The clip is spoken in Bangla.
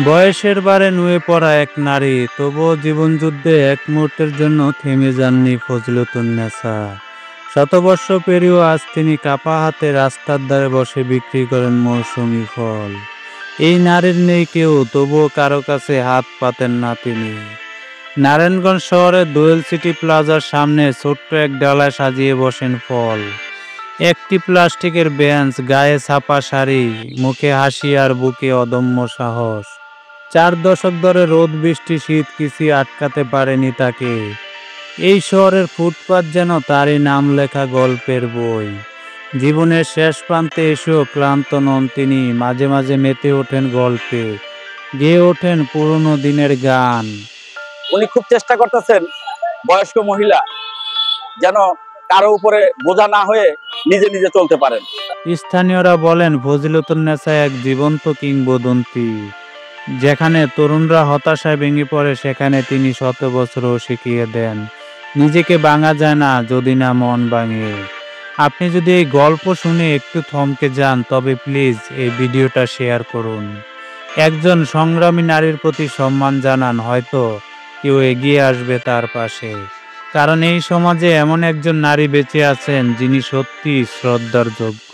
বয়সের ভারে নুয়ে পড়া এক নারী, তবুও জীবনযুদ্ধে এক মুহূর্তের জন্য থেমে যাননি ফজলুতুন্নেছা। শতবর্ষ পেরিয়েও আজ তিনি কাপা হাতে রাস্তার ধারে বসে বিক্রি করেন মৌসুমি ফল। এই নারীর নেই কেউ, তবুও কারো কাছে হাত পাতেন না তিনি। নারায়ণগঞ্জ শহরের দোয়েল সিটি প্লাজার সামনে ছোট্ট এক ডালায় সাজিয়ে বসেন ফল। একটি প্লাস্টিকের বেঞ্চ, গায়ে ছাপা শাড়ি, মুখে হাসি আর বুকে অদম্য সাহস। 4 দশক ধরে রোদ বৃষ্টি শীত কিছুই আটকাতে পারেনি তাকে। এই শহরের ফুটপাত যেন তারই নাম লেখা গল্পের বই। জীবনের শেষ প্রান্তে এসেও ক্লান্ত নন তিনি, মাঝে মাঝে মেতে ওঠেন গল্পে, গেয়ে ওঠেন পুরনো দিনের গান। উনি খুব চেষ্টা করতেছেন বয়স্ক মহিলা যেন কারো উপরে বোঝা না হয়ে নিজে নিজে চলতে পারেন। স্থানীয়রা বলেন ফজলুতুন্নেছা এক জীবন্ত কিংবদন্তি। যেখানে তরুণরা হতাশায় ভেঙে পড়ে, সেখানে তিনি শত বছরও শিখিয়ে দেন নিজেকে ভাঙা যায় না যদি না মন ভাঙে। আপনি যদি এই গল্প শুনে একটু থমকে যান, তবে প্লিজ এই ভিডিওটা শেয়ার করুন। একজন সংগ্রামী নারীর প্রতি সম্মান জানান, হয়তো কেউ এগিয়ে আসবে তার পাশে। কারণ এই সমাজে এমন একজন নারী বেঁচে আছেন যিনি সত্যি শ্রদ্ধার যোগ্য।